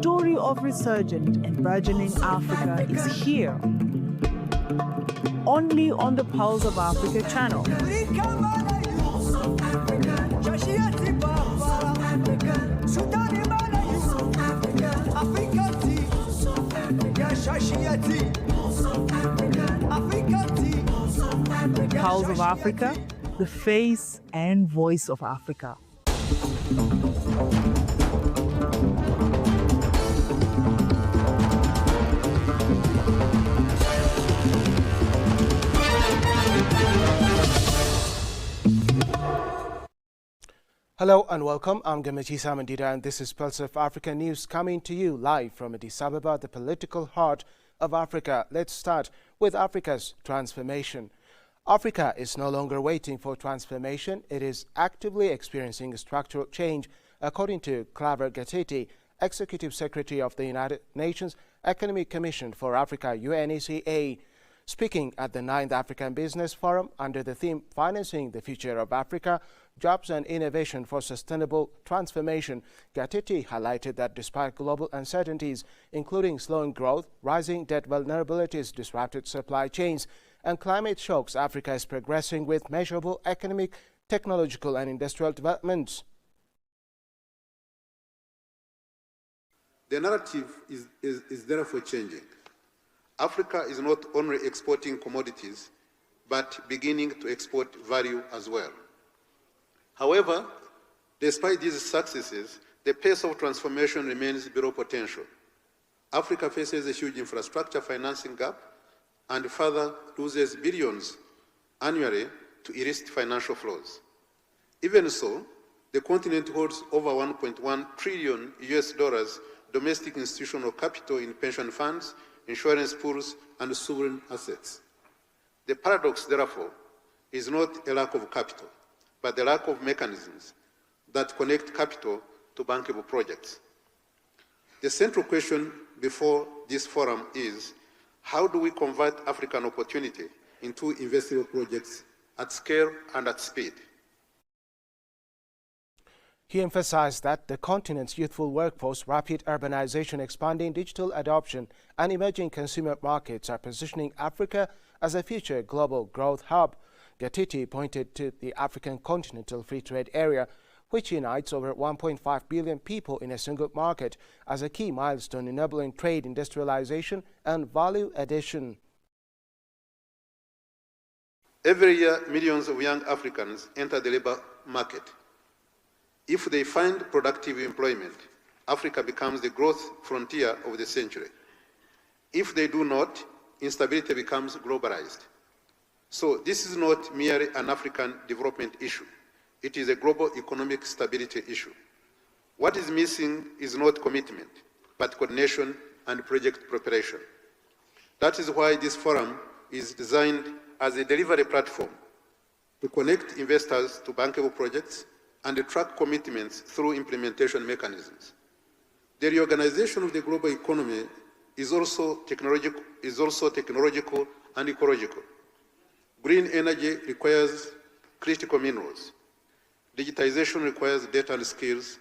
story of resurgent and burgeoning Africa is here, only on the Pulse of Africa channel. Pulse of Africa, the face and voice of Africa. Hello and welcome. I'm Gamachi Samandida and this is Pulse of Africa News coming to you live from Addis Ababa, the political heart of Africa. Let's start with Africa's transformation. Africa is no longer waiting for transformation. It is actively experiencing a structural change, according to Claver Gatete, Executive Secretary of the United Nations Economic Commission for Africa, UNECA. Speaking at the 9th African Business Forum under the theme Financing the Future of Africa, Jobs and Innovation for Sustainable Transformation, Gatete highlighted that despite global uncertainties, including slowing growth, rising debt vulnerabilities, disrupted supply chains, and climate shocks, Africa is progressing with measurable economic, technological, and industrial developments. The narrative is therefore changing. Africa is not only exporting commodities, but beginning to export value as well. However, despite these successes, the pace of transformation remains below potential. Africa faces a huge infrastructure financing gap and further loses billions annually to illicit financial flows. Even so, the continent holds over $1.1 trillion domestic institutional capital in pension funds, insurance pools, and sovereign assets. The paradox, therefore, is not a lack of capital, but the lack of mechanisms that connect capital to bankable projects. The central question before this forum is, how do we convert African opportunity into investable projects at scale and at speed? He emphasized that the continent's youthful workforce, rapid urbanization, expanding digital adoption, and emerging consumer markets are positioning Africa as a future global growth hub. Gatete pointed to the African Continental Free Trade Area, which unites over 1.5 billion people in a single market, as a key milestone enabling trade, industrialization, and value addition. Every year, millions of young Africans enter the labor market. If they find productive employment, Africa becomes the growth frontier of the century. If they do not, instability becomes globalized. So this is not merely an African development issue. It is a global economic stability issue. What is missing is not commitment, but coordination and project preparation. That is why this forum is designed as a delivery platform to connect investors to bankable projects and track commitments through implementation mechanisms. The reorganization of the global economy is also technological and ecological. Green energy requires critical minerals. Digitization requires data and skills.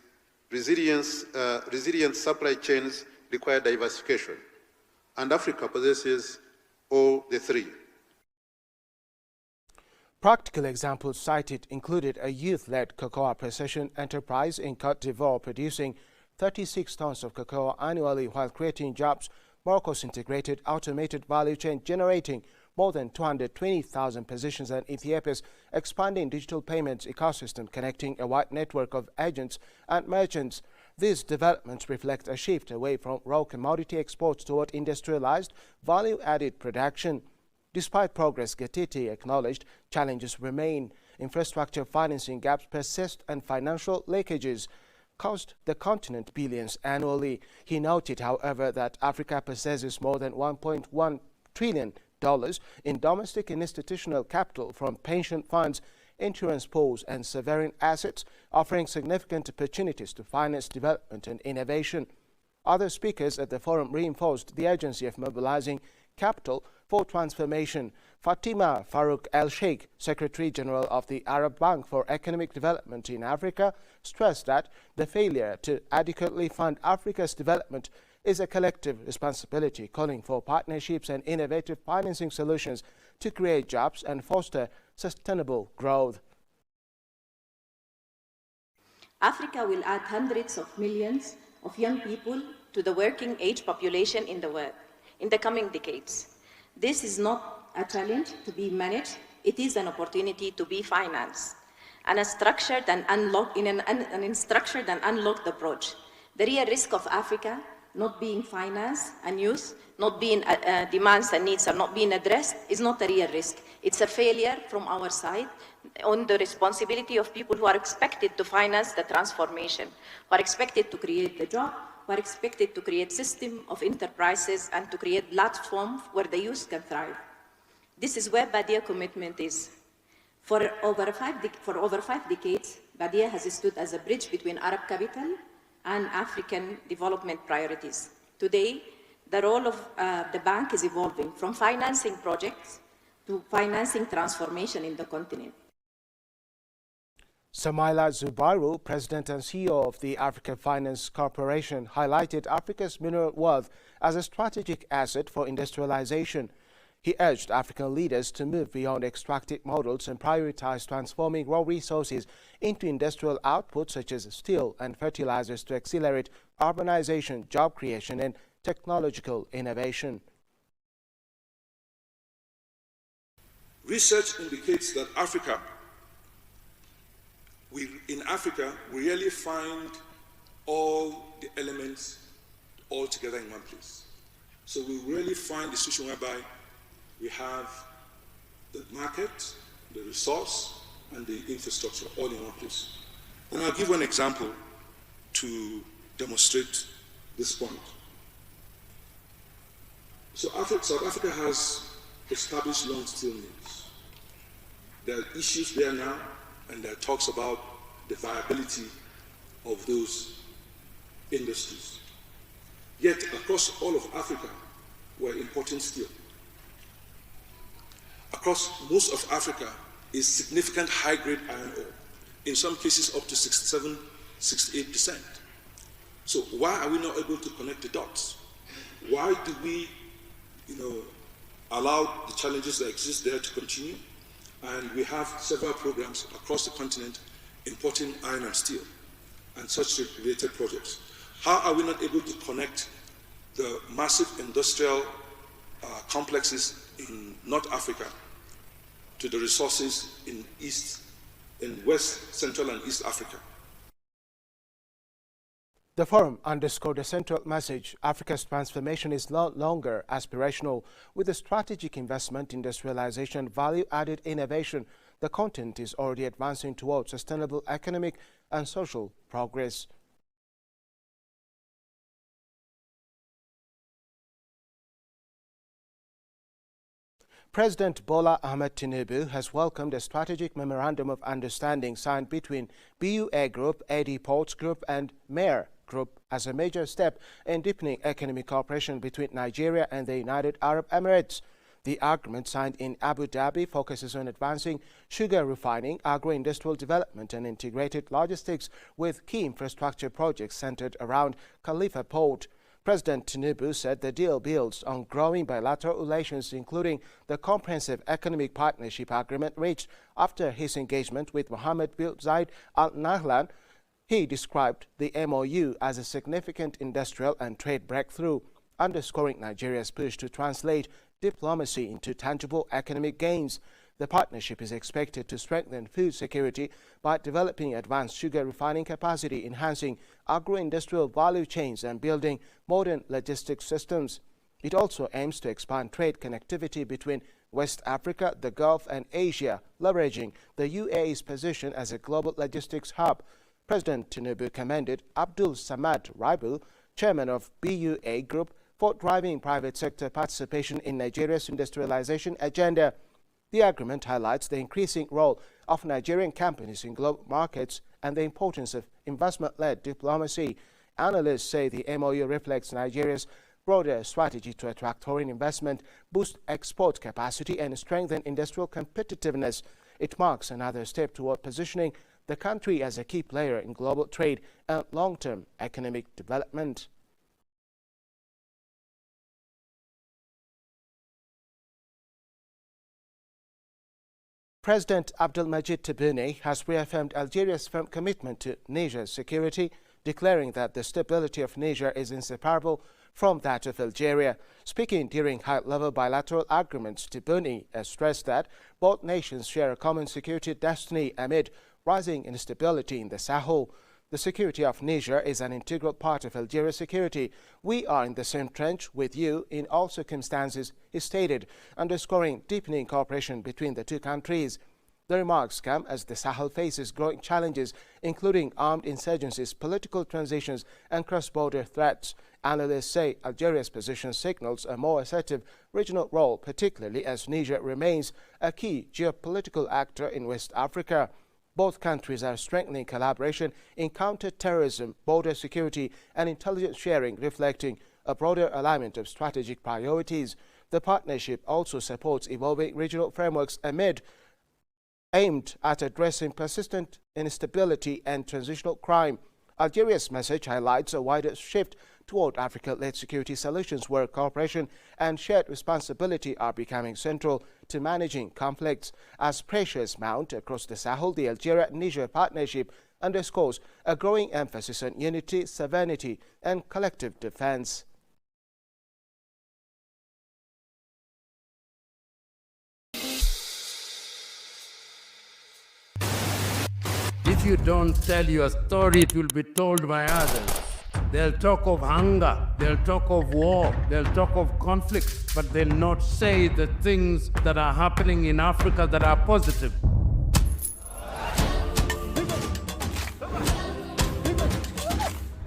Resilient supply chains require diversification. And Africa possesses all the three. Practical examples cited included a youth-led cocoa processing enterprise in Côte d'Ivoire producing 36 tons of cocoa annually while creating jobs, Morocco's integrated automated value chain generating more than 220,000 positions, and Ethiopia's expanding digital payments ecosystem connecting a wide network of agents and merchants. These developments reflect a shift away from raw commodity exports toward industrialized, value-added production. Despite progress, Gatete acknowledged challenges remain. Infrastructure financing gaps persist and financial leakages cost the continent billions annually. He noted, however, that Africa possesses more than $1.1 trillion in domestic and institutional capital from pension funds, insurance pools, and sovereign assets, offering significant opportunities to finance development and innovation. Other speakers at the forum reinforced the urgency of mobilizing capital for Transformation. Fatima Farouk El-Sheikh, Secretary General of the Arab Bank for Economic Development in Africa, stressed that the failure to adequately fund Africa's development is a collective responsibility, calling for partnerships and innovative financing solutions to create jobs and foster sustainable growth. Africa will add hundreds of millions of young people to the working age population in the world in the coming decades. This is not a challenge to be managed, it is an opportunity to be financed, and a structured and unlocked approach. The real risk of Africa not being financed and youth not being demands and needs are not being addressed is not a real risk. It's a failure from our side on the responsibility of people who are expected to finance the transformation, who are expected to create the job, who are expected to create system of enterprises and to create platforms where the youth can thrive. This is where Badia's commitment is. For over 5 decades, Badia has stood as a bridge between Arab capital and African development priorities. Today, the role of the bank is evolving from financing projects to financing transformation in the continent. Samaila Zubairu, President and CEO of the African Finance Corporation, highlighted Africa's mineral wealth as a strategic asset for industrialization. He urged African leaders to move beyond extractive models and prioritize transforming raw resources into industrial output such as steel and fertilizers to accelerate urbanization, job creation, and technological innovation. Research indicates that in Africa, we really find all the elements all together in one place. So we really find a situation whereby we have the market, the resource, and the infrastructure all in one place. And I'll give one example to demonstrate this point. So South Africa has established long steel mills. There are issues there now, and there are talks about the viability of those industries. Yet, across all of Africa, we're importing steel. Across most of Africa is significant high-grade iron ore, in some cases up to 67, 68%. So why are we not able to connect the dots? Why do we, allow the challenges that exist there to continue? And we have several programs across the continent importing iron and steel and such related projects. How are we not able to connect the massive industrial complexes in North Africa to the resources in West, Central, and East Africa? The forum underscored a central message: Africa's transformation is no longer aspirational. With the strategic investment, industrialization, value-added innovation, the continent is already advancing towards sustainable economic and social progress. President Bola Ahmed Tinubu has welcomed a strategic memorandum of understanding signed between BUA Group, AD Ports Group, and Maer Group as a major step in deepening economic cooperation between Nigeria and the United Arab Emirates. The agreement signed in Abu Dhabi focuses on advancing sugar refining, agro-industrial development, and integrated logistics with key infrastructure projects centered around Khalifa Port. President Tinubu said the deal builds on growing bilateral relations, including the comprehensive economic partnership agreement reached after his engagement with Mohammed bin Zayed Al Nahyan. He described the MOU as a significant industrial and trade breakthrough, underscoring Nigeria's push to translate diplomacy into tangible economic gains. The partnership is expected to strengthen food security by developing advanced sugar refining capacity, enhancing agro-industrial value chains, and building modern logistics systems. It also aims to expand trade connectivity between West Africa, the Gulf, and Asia, leveraging the UAE's position as a global logistics hub. President Tinubu commended Abdul Samad Rabiu, chairman of BUA Group, for driving private sector participation in Nigeria's industrialization agenda. The agreement highlights the increasing role of Nigerian companies in global markets and the importance of investment-led diplomacy. Analysts say the MOU reflects Nigeria's broader strategy to attract foreign investment, boost export capacity and strengthen industrial competitiveness. It marks another step toward positioning the country as a key player in global trade and long-term economic development. President Abdelmadjid Tebboune has reaffirmed Algeria's firm commitment to Niger's security, declaring that the stability of Niger is inseparable from that of Algeria. Speaking during high-level bilateral agreements, Tebboune has stressed that both nations share a common security destiny amid rising instability in the Sahel. The security of Niger is an integral part of Algeria's security. We are in the same trench with you in all circumstances, he stated, underscoring deepening cooperation between the two countries. The remarks come as the Sahel faces growing challenges, including armed insurgencies, political transitions, and cross-border threats. Analysts say Algeria's position signals a more assertive regional role, particularly as Niger remains a key geopolitical actor in West Africa. Both countries are strengthening collaboration in counter-terrorism, border security, and intelligence sharing, reflecting a broader alignment of strategic priorities. The partnership also supports evolving regional frameworks aimed at addressing persistent instability and transitional crime. Algeria's message highlights a wider shift toward Africa-led security solutions where cooperation and shared responsibility are becoming central to managing conflicts. As pressures mount across the Sahel, the Algeria-Niger partnership underscores a growing emphasis on unity, sovereignty, and collective defense. If you don't tell your story, it will be told by others. They'll talk of hunger, they'll talk of war, they'll talk of conflict, but they'll not say the things that are happening in Africa that are positive.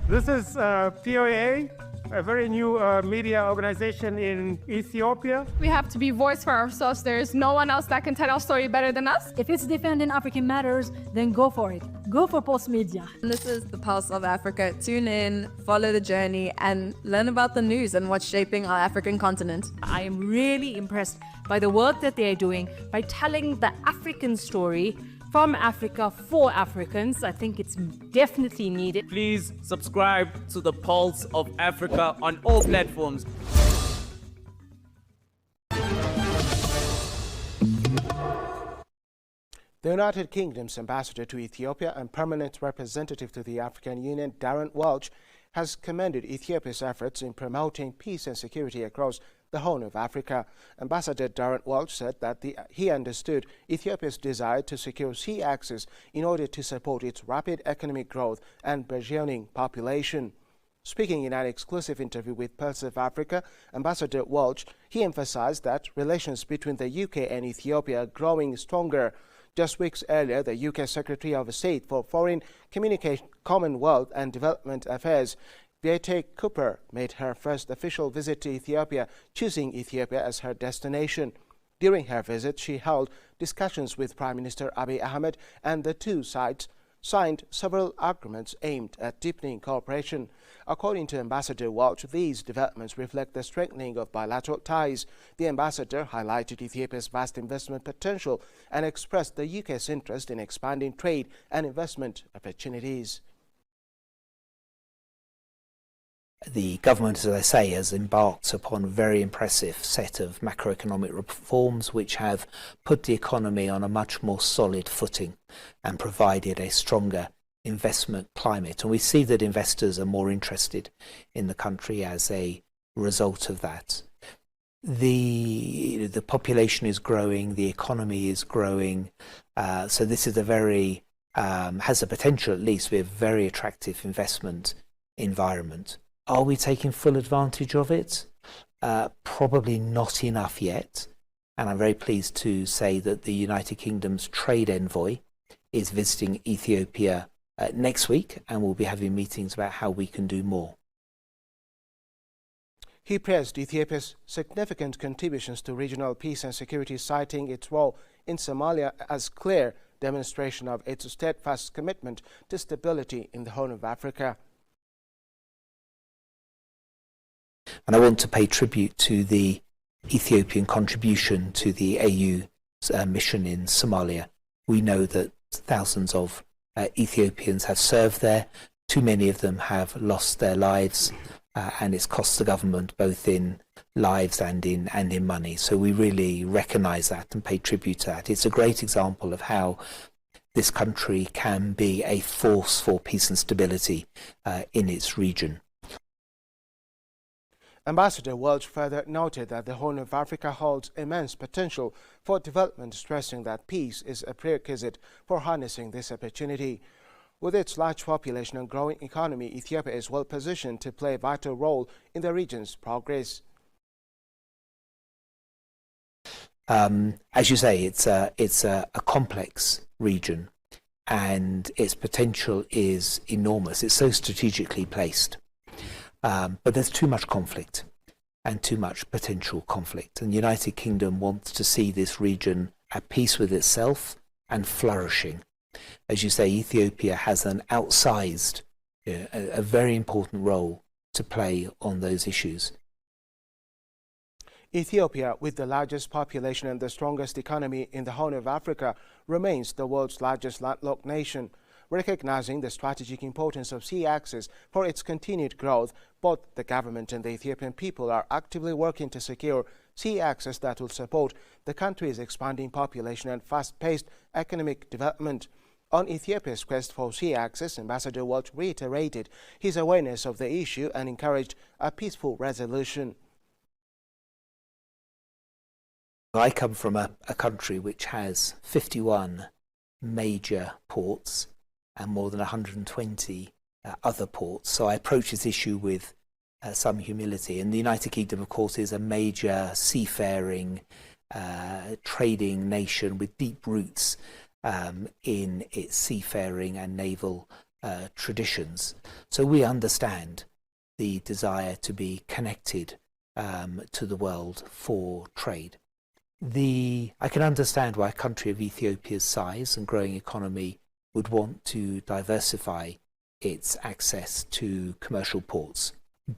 This is POA, a very new media organization in Ethiopia. We have to be voice for ourselves. There is no one else that can tell our story better than us. If it's defending African matters, then go for it. Go for Pulse Media. This is the Pulse of Africa. Tune in, follow the journey, and learn about the news and what's shaping our African continent. I am really impressed by the work that they are doing by telling the African story from Africa for Africans. I think it's definitely needed. Please subscribe to the Pulse of Africa on all platforms. The United Kingdom's ambassador to Ethiopia and permanent representative to the African Union, Darren Welch, has commended Ethiopia's efforts in promoting peace and security across the Horn of Africa. Ambassador Darren Welch said that he understood Ethiopia's desire to secure sea access in order to support its rapid economic growth and burgeoning population. Speaking in an exclusive interview with Pulse of Africa, Ambassador Welch, he emphasized that relations between the UK and Ethiopia are growing stronger. Just weeks earlier, the UK Secretary of State for Foreign Communication, Commonwealth and Development Affairs, Viete Cooper, made her first official visit to Ethiopia, choosing Ethiopia as her destination. During her visit, she held discussions with Prime Minister Abiy Ahmed, and the two sides signed several agreements aimed at deepening cooperation. According to Ambassador Welch, these developments reflect the strengthening of bilateral ties. The ambassador highlighted Ethiopia's vast investment potential and expressed the UK's interest in expanding trade and investment opportunities. The government, as I say, has embarked upon a very impressive set of macroeconomic reforms which have put the economy on a much more solid footing and provided a stronger investment climate. And we see that investors are more interested in the country as a result of that. The population is growing, the economy is growing, so this is a very, has the potential at least to be a very attractive investment environment. Are we taking full advantage of it? Probably not enough yet. And I'm very pleased to say that the United Kingdom's trade envoy is visiting Ethiopia next week, and we'll be having meetings about how we can do more. He praised Ethiopia's significant contributions to regional peace and security, citing its role in Somalia as clear demonstration of its steadfast commitment to stability in the Horn of Africa. And I want to pay tribute to the Ethiopian contribution to the AU's mission in Somalia. We know that thousands of Ethiopians have served there. Too many of them have lost their lives, and it's cost the government both in lives and in money. So we really recognise that and pay tribute to that. It's a great example of how this country can be a force for peace and stability in its region. Ambassador Welch further noted that the Horn of Africa holds immense potential for development, stressing that peace is a prerequisite for harnessing this opportunity. With its large population and growing economy, Ethiopia is well positioned to play a vital role in the region's progress. As you say, it's a complex region, and its potential is enormous. It's so strategically placed. But there's too much conflict and too much potential conflict. And the United Kingdom wants to see this region at peace with itself and flourishing. As you say, Ethiopia has an outsized, a very important role to play on those issues. Ethiopia, with the largest population and the strongest economy in the Horn of Africa, remains the world's largest landlocked nation. Recognizing the strategic importance of sea access for its continued growth, both the government and the Ethiopian people are actively working to secure sea access that will support the country's expanding population and fast-paced economic development. On Ethiopia's quest for sea access, Ambassador Welch reiterated his awareness of the issue and encouraged a peaceful resolution. I come from a country which has 51 major ports and more than 120 other ports. So I approach this issue with some humility. And the United Kingdom, of course, is a major seafaring, trading nation with deep roots in its seafaring and naval traditions. So we understand the desire to be connected to the world for trade. I can understand why a country of Ethiopia's size and growing economy would want to diversify its access to commercial ports.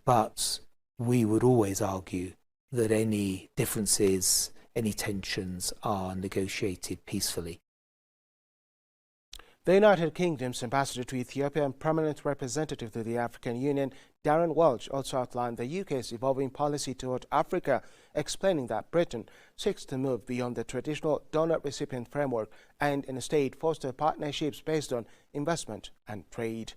But we would always argue that any differences, any tensions are negotiated peacefully. The United Kingdom's ambassador to Ethiopia and permanent representative to the African Union, Darren Welch, also outlined the UK's evolving policy toward Africa, explaining that Britain seeks to move beyond the traditional donor-recipient framework and instead foster partnerships based on investment and trade.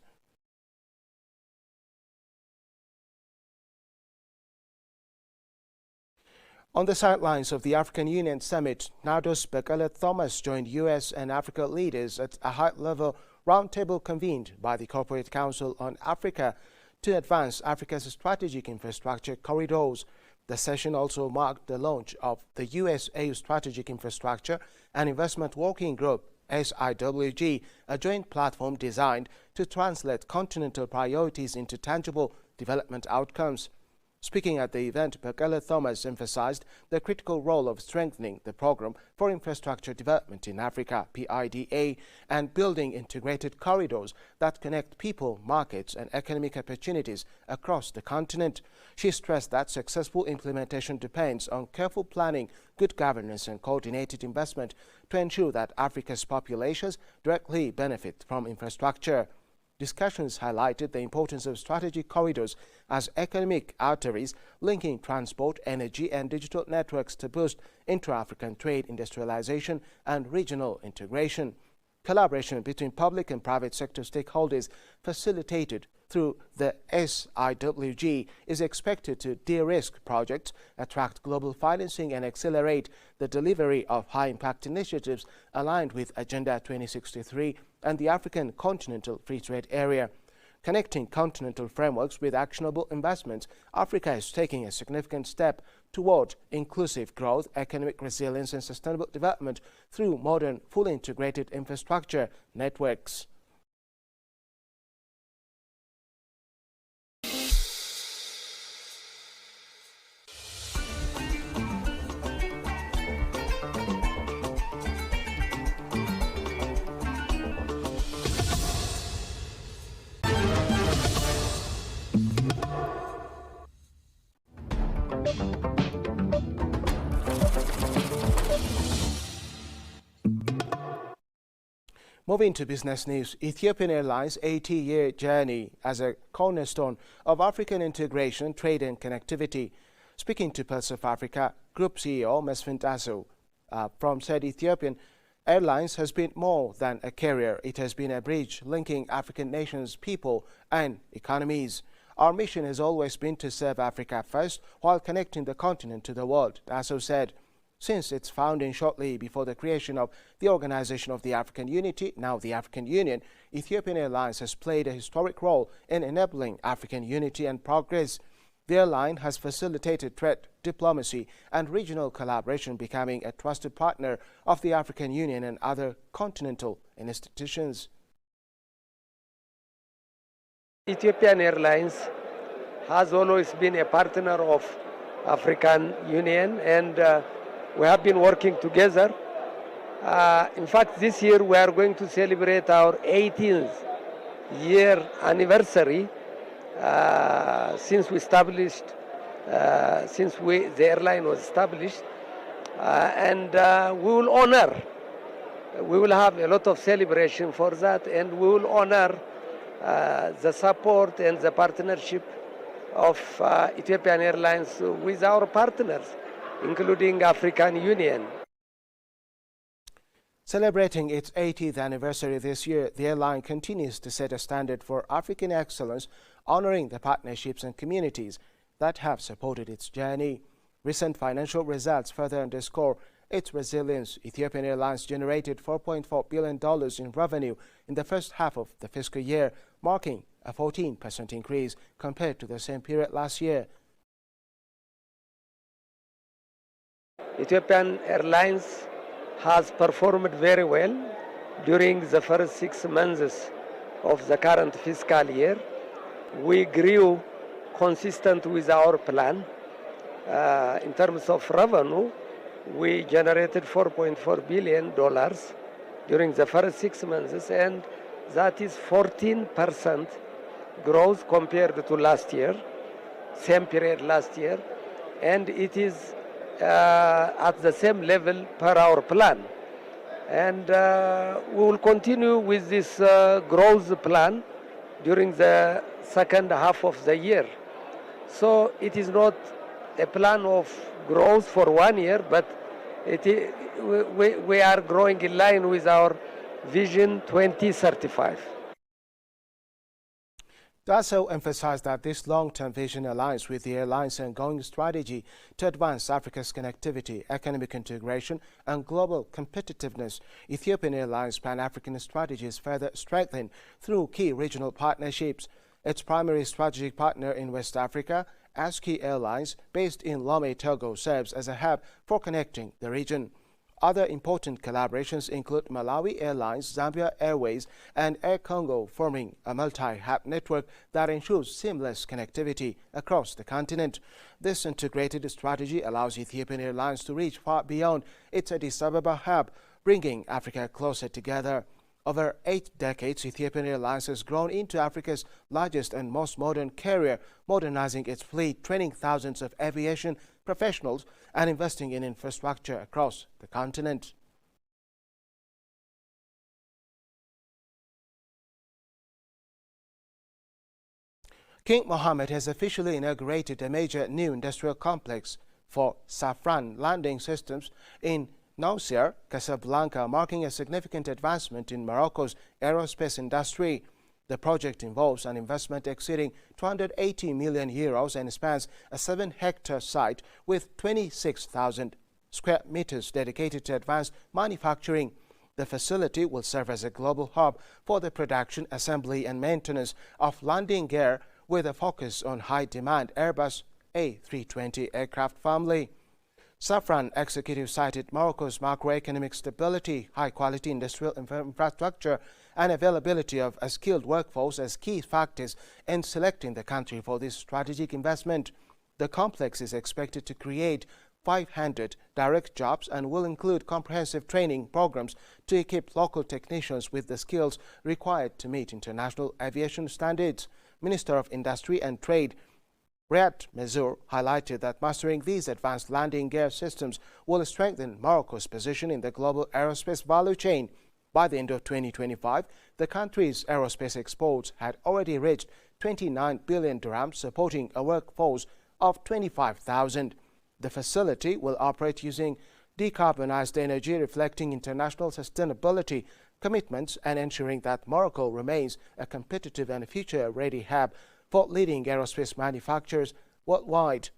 On the sidelines of the African Union Summit, NATO's Bekele Thomas joined US and Africa leaders at a high-level roundtable convened by the Corporate Council on Africa to advance Africa's strategic infrastructure corridors. The session also marked the launch of the US-AU Strategic Infrastructure and Investment Working Group, SIWG, a joint platform designed to translate continental priorities into tangible development outcomes. Speaking at the event, Bekele Thomas emphasized the critical role of strengthening the Programme for Infrastructure Development in Africa, PIDA, and building integrated corridors that connect people, markets, and economic opportunities across the continent. She stressed that successful implementation depends on careful planning, good governance, and coordinated investment to ensure that Africa's populations directly benefit from infrastructure. Discussions highlighted the importance of strategic corridors as economic arteries linking transport, energy, and digital networks to boost intra-African trade, industrialization, and regional integration. Collaboration between public and private sector stakeholders facilitated through the SIWG is expected to de-risk projects, attract global financing, and accelerate the delivery of high-impact initiatives aligned with Agenda 2063 and the African Continental Free Trade Area. Connecting continental frameworks with actionable investments, Africa is taking a significant step toward inclusive growth, economic resilience, and sustainable development through modern, fully integrated infrastructure networks. Moving to business news, Ethiopian Airlines' 80-year journey as a cornerstone of African integration, trade and connectivity. Speaking to Pulse of Africa, Group CEO Mesfin Tasso said Ethiopian Airlines has been more than a carrier. It has been a bridge linking African nations, people and economies. Our mission has always been to serve Africa first while connecting the continent to the world, Tasso said. Since its founding shortly before the creation of the Organization of the African Unity, now the African Union, Ethiopian Airlines has played a historic role in enabling African unity and progress. The airline has facilitated trade, diplomacy and regional collaboration, becoming a trusted partner of the African Union and other continental institutions. Ethiopian Airlines has always been a partner of African Union, and we have been working together. In fact, this year we are going to celebrate our 18th year anniversary since the airline was established, and we will have a lot of celebration for that, and we will honor the support and the partnership of Ethiopian Airlines with our partners, including African Union. Celebrating its 80th anniversary this year, the airline continues to set a standard for African excellence, honoring the partnerships and communities that have supported its journey. Recent financial results further underscore its resilience. Ethiopian Airlines generated $4.4 billion in revenue in the first half of the fiscal year, marking a 14% increase compared to the same period last year. Ethiopian Airlines has performed very well during the first 6 months of the current fiscal year. We grew consistent with our plan. In terms of revenue, we generated $4.4 billion during the first 6 months, and that is 14% growth compared to last year, same period last year, and it is at the same level per our plan. And we will continue with this growth plan during the second half of the year. So it is not a plan of growth for 1 year, but we are growing in line with our Vision 2035. Tasso emphasized that this long-term vision aligns with the airline's ongoing strategy to advance Africa's connectivity, economic integration and global competitiveness. Ethiopian Airlines' Pan-African strategy is further strengthened through key regional partnerships. Its primary strategic partner in West Africa, ASKI Airlines, based in Lomé, Togo, serves as a hub for connecting the region. Other important collaborations include Malawi Airlines, Zambia Airways, and Air Congo, forming a multi-hub network that ensures seamless connectivity across the continent. This integrated strategy allows Ethiopian Airlines to reach far beyond its Addis Ababa hub, bringing Africa closer together. Over 8 decades, Ethiopian Airlines has grown into Africa's largest and most modern carrier, modernizing its fleet, training thousands of aviation professionals, and investing in infrastructure across the continent. King Mohammed has officially inaugurated a major new industrial complex for Safran landing systems in Nasser, Casablanca, marking a significant advancement in Morocco's aerospace industry. The project involves an investment exceeding 280 million euros and spans a 7-hectare site with 26,000 square meters dedicated to advanced manufacturing. The facility will serve as a global hub for the production, assembly and maintenance of landing gear, with a focus on high-demand Airbus A320 aircraft family. Safran executive cited Morocco's macroeconomic stability, high-quality industrial infrastructure, and availability of a skilled workforce as key factors in selecting the country for this strategic investment. The complex is expected to create 500 direct jobs and will include comprehensive training programs to equip local technicians with the skills required to meet international aviation standards. Minister of Industry and Trade Riyad Mazur highlighted that mastering these advanced landing gear systems will strengthen Morocco's position in the global aerospace value chain. By the end of 2025, the country's aerospace exports had already reached 29 billion dirhams, supporting a workforce of 25,000. The facility will operate using decarbonized energy, reflecting international sustainability commitments and ensuring that Morocco remains a competitive and future-ready hub for leading aerospace manufacturers worldwide.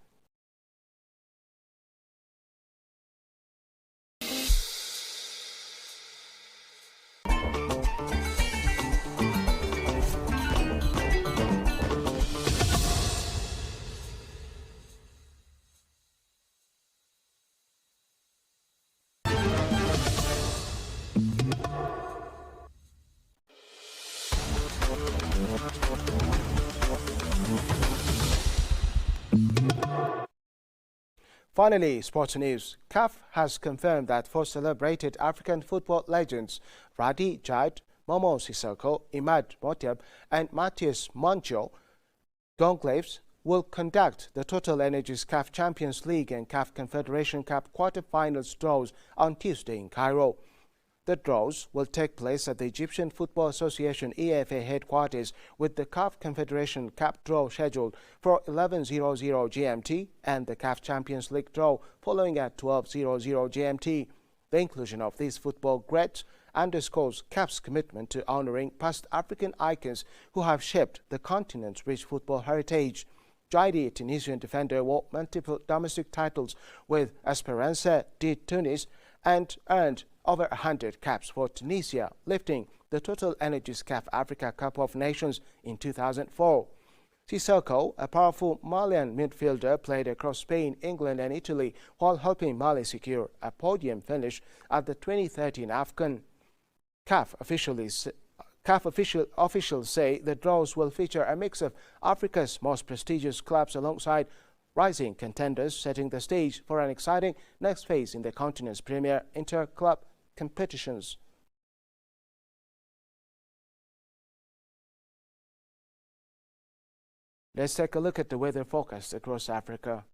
Finally, sports news. CAF has confirmed that four celebrated African football legends, Radi Jaid, Momo Sissoko, Imad Motiab, and Matthias Moncho Goncalves, will conduct the Total Energies CAF Champions League and CAF Confederation Cup quarter-finals draws on Tuesday in Cairo. The draws will take place at the Egyptian Football Association EFA headquarters, with the CAF Confederation Cup draw scheduled for 11:00 GMT and the CAF Champions League draw following at 12:00 GMT. The inclusion of these football greats underscores CAF's commitment to honoring past African icons who have shaped the continent's rich football heritage. Jaidi, Tunisian defender, won multiple domestic titles with Esperance de Tunis and earned over 100 caps for Tunisia, lifting the Total Energies CAF Africa Cup of Nations in 2004. Sissoko, a powerful Malian midfielder, played across Spain, England and Italy while helping Mali secure a podium finish at the 2013 AFCON. CAF officials say the draws will feature a mix of Africa's most prestigious clubs alongside rising contenders, setting the stage for an exciting next phase in the continent's premier inter-club competitions. Let's take a look at the weather forecast across Africa.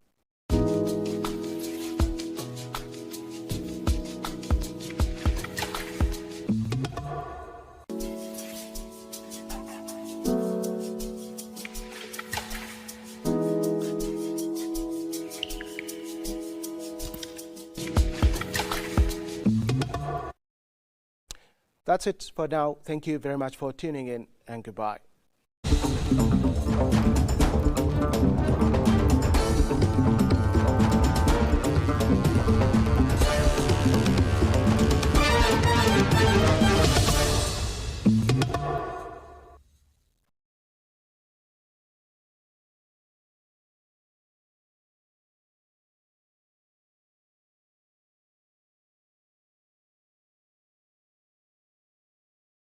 That's it for now. Thank you very much for tuning in, and goodbye.